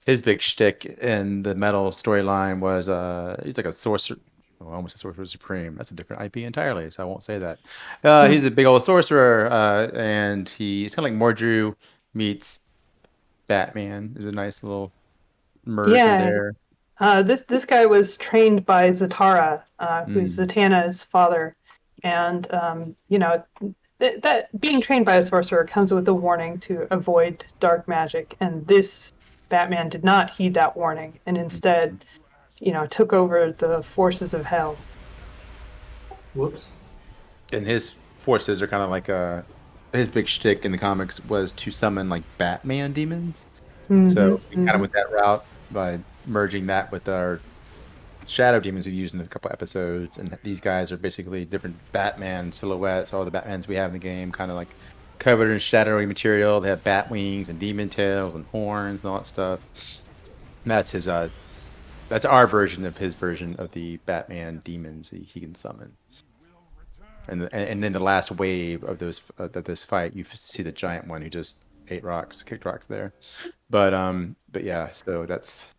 his big shtick in the Metal storyline was he's like a sorcerer. Oh, almost a sorcerer supreme. That's a different IP entirely, so I won't say that. He's a big old sorcerer, and he's kind of like Mordrew meets Batman. Is a nice little merger there. This guy was trained by Zatara, who's Zatanna's father, and that being trained by a sorcerer comes with a warning to avoid dark magic, and this Batman did not heed that warning, and instead, took over the forces of hell. Whoops. And his forces are kind of like his big shtick in the comics was to summon like Batman demons. So we kind of went that route by merging that with our shadow demons we've used in a couple episodes, and these guys are basically different Batman silhouettes. All the Batmans we have in the game kind of like covered in shadowy material. They have bat wings and demon tails and horns and all that stuff. And that's his that's our version of his version of the Batman demons he can summon. And then the last wave of this fight, you see the giant one who just kicked rocks there. But yeah, so that's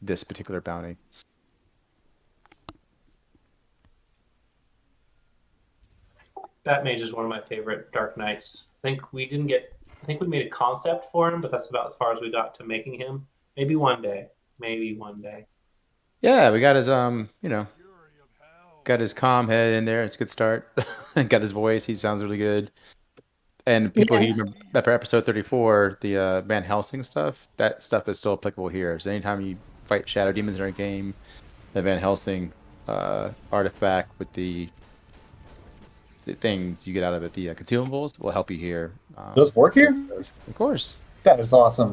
this particular bounty. Batmage is one of my favorite Dark Knights. I think we made a concept for him, but that's about as far as we got to making him. Maybe one day. Yeah, we got his got his calm head in there. It's a good start. Got his voice. He sounds really good. And people who remember after episode 34, the Van Helsing stuff, that stuff is still applicable here. So anytime you fight shadow demons in our game, the Van Helsing artifact with the the things you get out of it, the consumables, will help you here. Those work here? Those. Of course. That is awesome.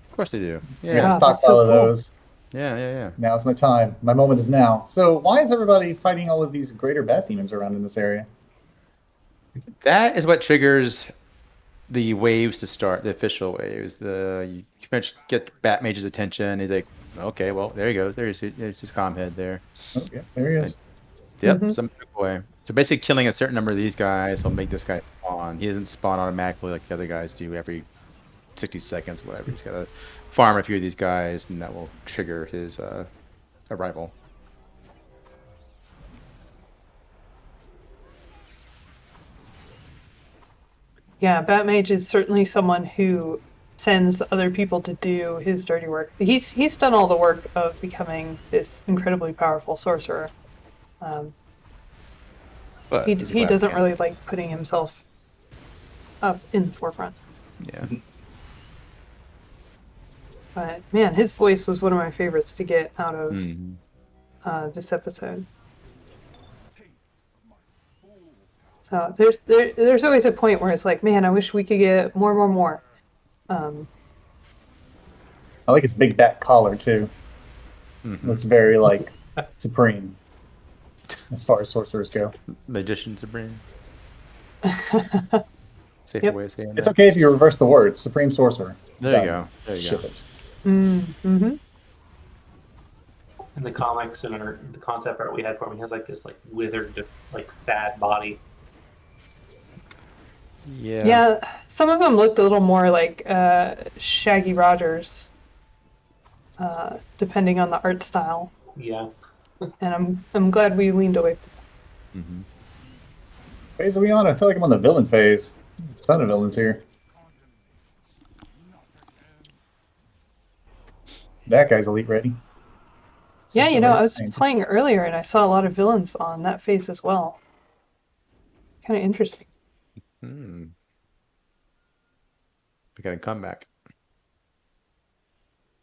Of course they do. I got a Yeah. Wow, that's so stockpile of cool. those. Yeah. Now's my time. My moment is now. So why is everybody fighting all of these greater bat demons around in this area? That is what triggers the waves to start, the official waves. You get Bat Mage's attention. He's like, okay, well, there you go. There's his comm head there. Oh, yeah, there he is. Yep, Mhm. some way. So basically, killing a certain number of these guys will make this guy spawn. He doesn't spawn automatically like the other guys do every 60 seconds, whatever. He's got to farm a few of these guys, and that will trigger his arrival. Yeah, Batmage is certainly someone who sends other people to do his dirty work. He's done all the work of becoming this incredibly powerful sorcerer. But He he's a he glass doesn't cannon. really like putting himself up in the forefront. Yeah. But man, his voice was one of my favorites to get out of Mhm. this episode. So there's always a point where it's like, man, I wish we could get more. I like his big bat collar too. Mhm. Looks very like supreme as far as sorcerers go. Magician Supreme. Safe Yep. way of saying It's that. okay if you reverse the word. Supreme sorcerer. There Done. you go. There you Ship go. it. Mm-hmm. In the comics and the concept art we had for him, he has like this like withered, like sad body. Yeah. Yeah, some of them looked a little more like Shaggy Rogers, depending on the art style. Yeah. And I'm glad we leaned away from Mhm. Phase are we on? I feel like I'm on the villain phase. A ton of villains here. That guy's elite ready. Yeah, Says you the know, right I was thing. playing earlier and I saw a lot of villains on that phase as well. Kind of interesting. Hmm. We got a comeback.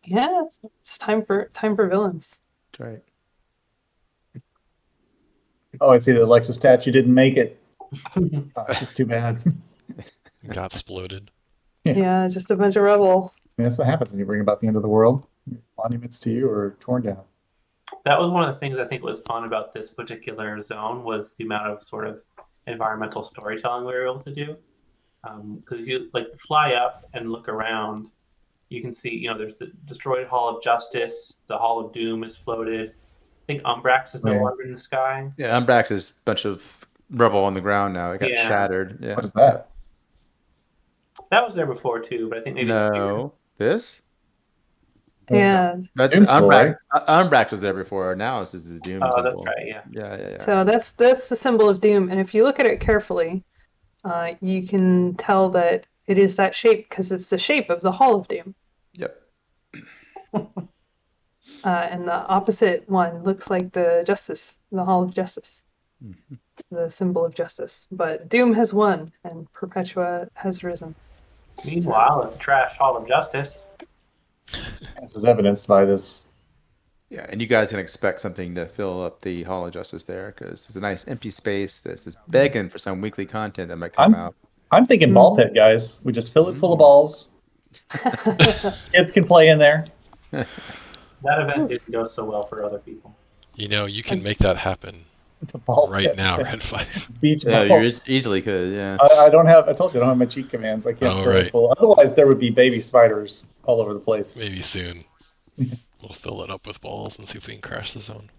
Yeah, it's time for villains. That's right. Oh, I see the Alexa statue didn't make it. Gosh, it's too bad. Got exploded. Yeah, just a bunch of rubble. That's what happens when you bring about the end of the world. Monuments to you are torn down. That was one of the things I think was fun about this particular zone was the amount of sort of environmental storytelling we were able to do. Because if you like fly up and look around, you can see, there's the destroyed Hall of Justice, the Hall of Doom is floated. I think Umbrax is no Yeah. longer in the sky. Yeah, Umbrax is a bunch of rubble on the ground now. It got Yeah. shattered. Yeah. What is that? That was there before too, but I think maybe it's bigger. No. This? Yeah, That Doom symbol, Umbrax, right? Umbrax was there before. Now it's the Doom Oh, that's symbol. right. Yeah. Yeah. so that's the symbol of doom, and if you look at it carefully, you can tell that it is that shape because it's the shape of the Hall of Doom. Yep. And the opposite one looks like the Hall of Justice, Mhm. the symbol of justice. But Doom has won, and Perpetua has risen. Meanwhile, at the Trash Hall of Justice, This is evidenced by this. Yeah, and you guys can expect something to fill up the Hall of Justice there because there's a nice empty space that's just begging for some weekly content that might come out. I'm thinking ball pit, guys. We just fill it full of balls. Kids can play in there. that event didn't go so well for other people. You can make that happen The ball right pit. now, Red 5. Beach Yeah, ball. you easily could. Yeah. I don't have. I told you I don't have my cheat commands. I can't Oh, fill it right. full. Otherwise, there would be baby spiders all over the place. Maybe soon. We'll fill it up with balls and see if we can crash the zone.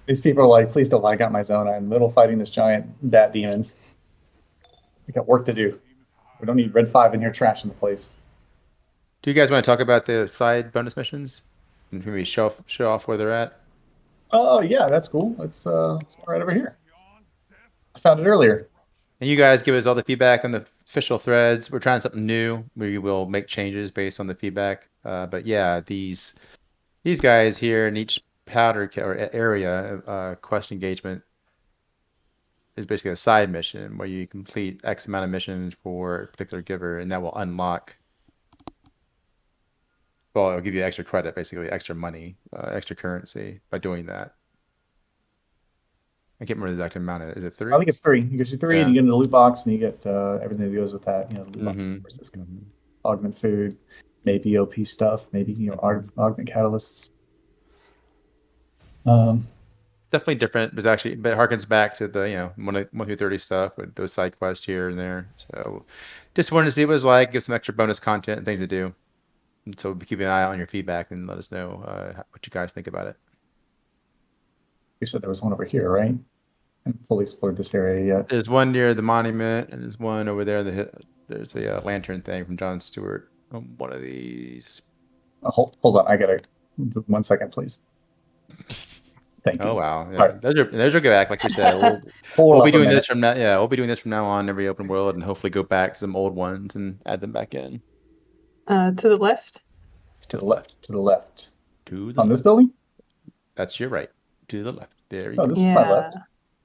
These people are like, please don't lag out my zone. I'm in the middle of fighting this giant bat demon. We got work to do. We don't need Red 5 in here trashing the place. Do you guys want to talk about the side bonus missions and maybe show off where they're at? Oh yeah, that's cool. It's right over here. I found it earlier. And you guys give us all the feedback on the official threads. We're trying something new. We will make changes based on the feedback. But yeah, these guys here in each or area quest engagement is basically a side mission where you complete X amount of missions for a particular giver, and that will unlock. Well, it'll give you extra credit, basically extra money, extra currency by doing that. I can't remember the exact amount. Is it 3? I think it's 3. You get your 3, and Yeah. you get a loot box, and you get everything that goes with that. The loot box Mhm. versus augment food, maybe OP stuff, maybe augment catalysts. Definitely different, but it harkens back to the 1 through 30 stuff with those side quests here and there. So just wanted to see what it was like, give some extra bonus content and things to do. And so keep an eye out on your feedback and let us know what you guys think about it. You said there was one over here, right? I haven't fully explored this area yet. There's one near the monument, and there's one over there. There's a lantern thing from John Stewart on one of these. Hold on, I gotta 1 second, please. Thank you. Oh wow, yeah. All right. Those are good back, like we said. Hold We'll be up a doing minute. this from now. Yeah, we'll be doing this from now on every open world, and hopefully go back to some old ones and add them back in. To the left. To the left. To the left. To the On left. this building? That's your right. To the left. There you Oh, go. this is my left.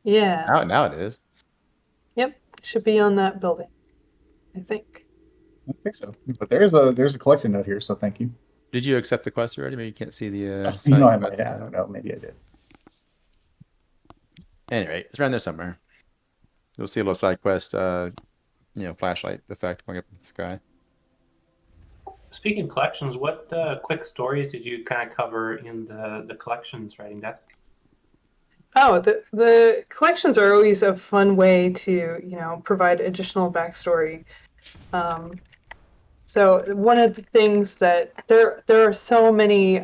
Yeah. Now it is. Yep. Should be on that building, I think. I think so. But there's a collection note here, so thank you. Did you accept the quest already? Maybe you can't see the I side might quest. have. I don't know. Maybe I did. Anyway, it's around there somewhere. You'll see a little side quest, flashlight effect going up in the sky. Speaking of collections, what quick stories did you kind of cover in the collections writing desk? Oh, the collections are always a fun way to provide additional backstory. So one of the things that there are so many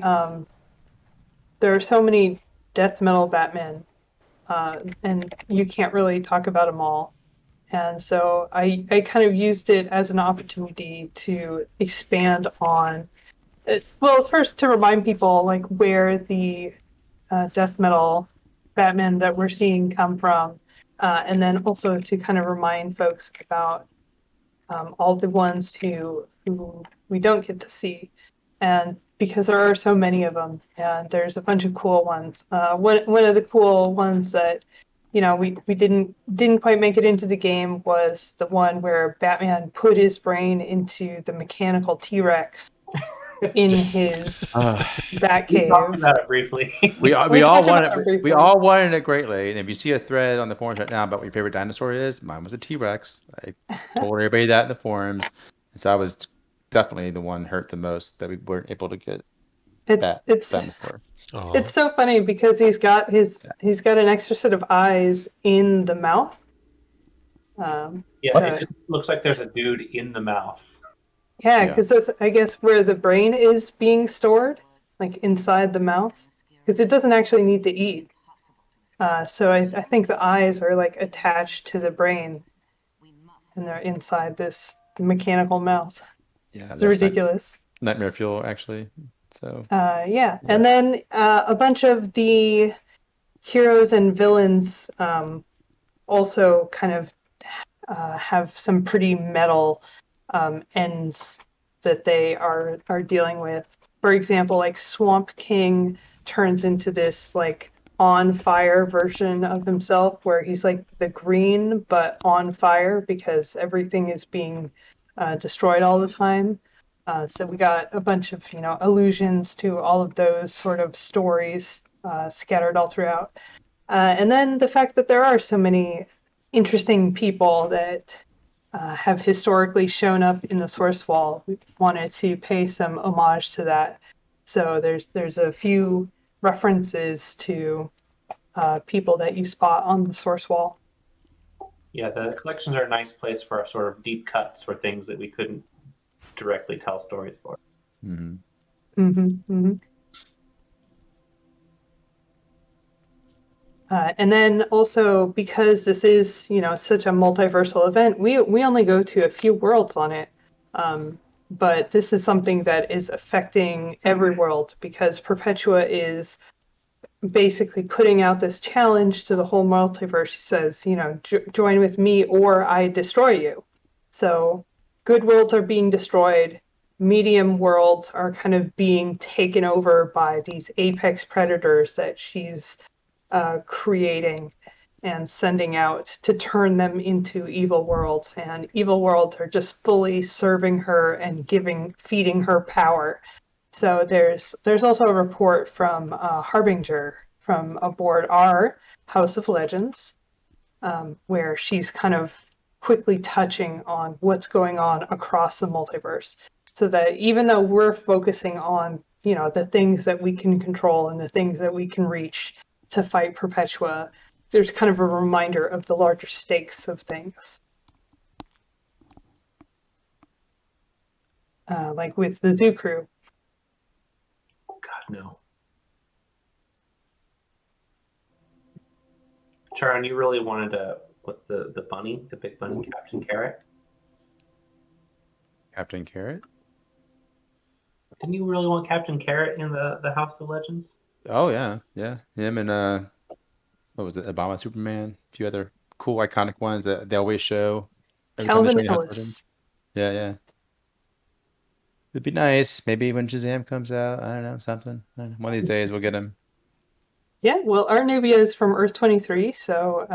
death metal Batman, and you can't really talk about them all. And so I kind of used it as an opportunity to expand on it. Well, first to remind people like where the death metal Batman that we're seeing come from, and then also to kind of remind folks about all the ones who we don't get to see, and because there are so many of them, and there's a bunch of cool ones. One of the cool ones that we didn't quite make it into the game was the one where Batman put his brain into the mechanical T-Rex in his We talked Batcave. about it briefly. We We all talked about it wanted briefly. we all wanted it greatly. And if you see a thread on the forums right now about what your favorite dinosaur is, mine was a T-Rex. I told everybody that in the forums, and so I was definitely the one hurt the most that we weren't able to get that It's dinosaur. Aw. it's so funny because he's got an extra set of eyes in the mouth. Yeah, so- it just looks like there's a dude in the mouth. Yeah, Yeah. because that's, I guess, where the brain is being stored, like inside the mouth, because it doesn't actually need to eat. So I think the eyes are like attached to the brain, and they're inside this mechanical mouth. Yeah, It's that's ridiculous. nightmare fuel actually. So Yeah, and then a bunch of the heroes and villains also kind of have some pretty metal ends that they are dealing with. For example, like Swamp King turns into this like on fire version of himself, where he's like the green but on fire because everything is being destroyed all the time. So we got a bunch of allusions to all of those sort of stories scattered all throughout. And then the fact that there are so many interesting people that have historically shown up in the source wall. We wanted to pay some homage to that. So there's a few references to people that you spot on the source wall. Yeah, the collections are a nice place for sort of deep cuts for things that we couldn't directly tell stories for. mhm. And then also because this is such a multiversal event, we only go to a few worlds on it. But this is something that is affecting every world because Perpetua is basically putting out this challenge to the whole multiverse. She says, join with me or I destroy you. So good worlds are being destroyed. Medium worlds are kind of being taken over by these apex predators that she's creating and sending out to turn them into evil worlds. And evil worlds are just fully serving her and feeding her power. So there's also a report from Harbinger from aboard our House of Legends, where she's kind of quickly touching on what's going on across the multiverse. So that even though we're focusing on, the things that we can control and the things that we can reach to fight Perpetua, there's kind of a reminder of the larger stakes of things. Like with the Zoo Crew. Oh, God, no. Sharon, you really wanted to with the bunny, the big bunny, Captain Carrot? Captain Carrot? Didn't you really want Captain Carrot in the House of Legends? Oh yeah, yeah. Him and what was it? Obama, Superman, a few other cool iconic ones that they always show every time they show Calvin any House of Ellis. Legends. Yeah, yeah. It'd be nice. Maybe when Shazam comes out, I don't know, something. I don't know. One of these days we'll get him. Yeah, well, our Nubia is from Earth 23, so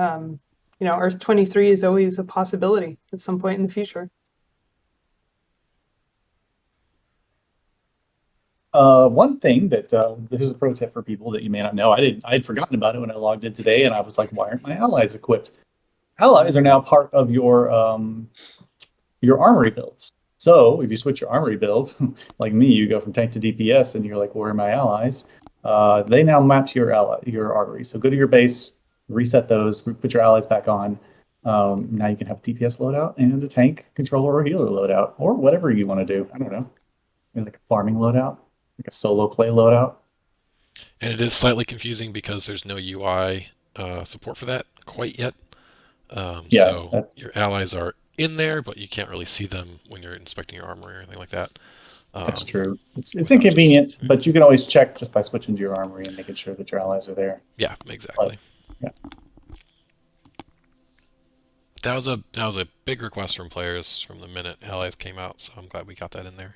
Earth 23 is always a possibility at some point in the future. One thing that this is a pro tip for people that you may not know. I'd forgotten about it when I logged in today, and I was like, why aren't my allies equipped? Allies are now part of your armory builds. So if you switch your armory build, like me, you go from tank to DPS, and you're like, where are my allies? They now map to your armory. So go to your base, reset those, put your allies back on. Now you can have a DPS loadout and a tank controller or healer loadout, or whatever you want to do. I don't know, maybe like a farming loadout, like a solo play loadout. And it is slightly confusing because there's no UI support for that quite yet. Yeah, So that's your allies are in there, but you can't really see them when you're inspecting your armory or anything like that. true. It's without inconvenient, just- but you can always check just by switching to your armory and making sure that your allies are there. Yeah, exactly. Yeah. That was a big request from players from the minute allies came out, so I'm glad we got that in there.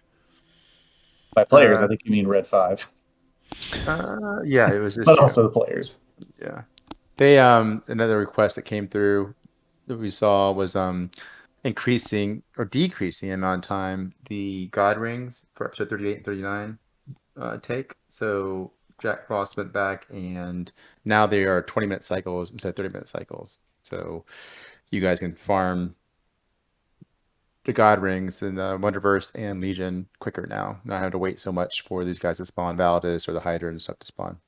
By players, Uh, I think you mean Red 5, Yeah, it was just but also the players. yeah. They another request that came through that we saw was increasing or decreasing in on time the God rings for episode 38 and 39 take. So Jack Frost went back and now they are 20-minute cycles instead of 30-minute cycles. So you guys can farm the God rings in the Wonderverse and Legion quicker now. Not have to wait so much for these guys to spawn Validus or the Hydra and stuff to spawn.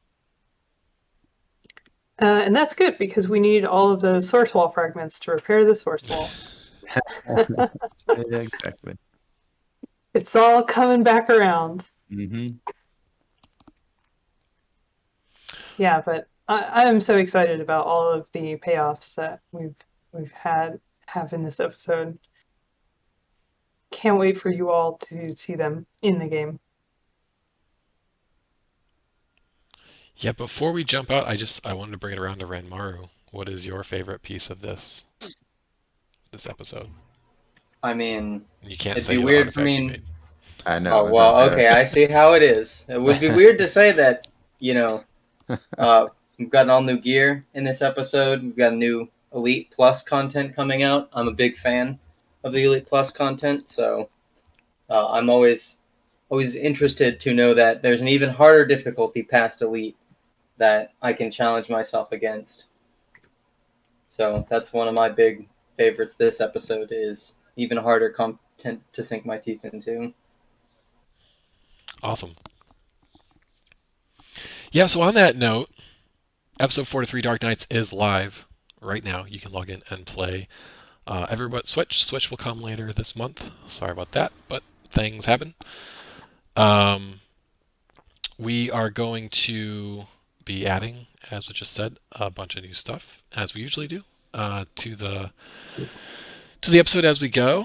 And that's good because we need all of the source wall fragments to repair the source wall. Yeah, exactly. It's all coming back around. Mm-hmm. Yeah, but I am so excited about all of the payoffs that we've have in this episode. Can't wait for you all to see them in the game. Yeah, before we jump out, I wanted to bring it around to Ranmaru. What is your favorite piece of this episode? I mean, You can't it'd say be what weird for artifact you me. made. I know. Oh it's well, unfair. okay, I see how it is. It would be weird to say that, we've got all new gear in this episode. We've got new Elite Plus content coming out. I'm a big fan of the Elite Plus content, so I'm always interested to know that there's an even harder difficulty past Elite that I can challenge myself against. So that's one of my big favorites this episode is even harder content to sink my teeth into. Awesome. Yeah, so on that note, episode 43 Dark Knights is live right now. You can log in and play. Everybody Switch. Switch will come later this month. Sorry about that, but things happen. We are going to be adding, as we just said, a bunch of new stuff, as we usually do, to the episode as we go.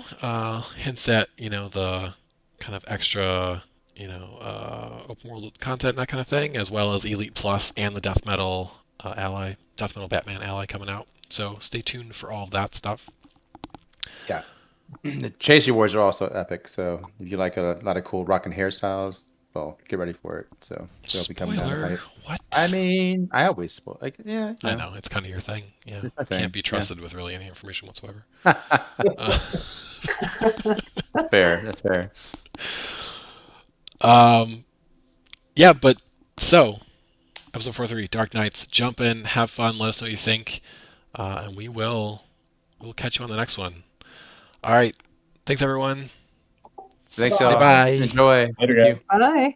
Hints at the kind of extra open world content, that kind of thing, as well as Elite Plus and the Death Metal Batman ally coming out. So stay tuned for all of that stuff. Yeah. The Chase Awards are also epic. So if you like a lot of cool rock and hairstyles, well, get ready for it. So they'll be coming down the Spoiler. pipe. What? I mean, I always spoil. Like, yeah. I know it's kind of your thing. Yeah, It's my thing, can't be trusted with really any information whatsoever. That's fair. That's fair. Yeah, but so episode 43, Dark Knights. Jump in, have fun, let us know what you think, and we'll catch you on the next one. All right. Thanks, everyone. Thanks, Say y'all. bye. Enjoy. Later, Thank you. guys. Bye.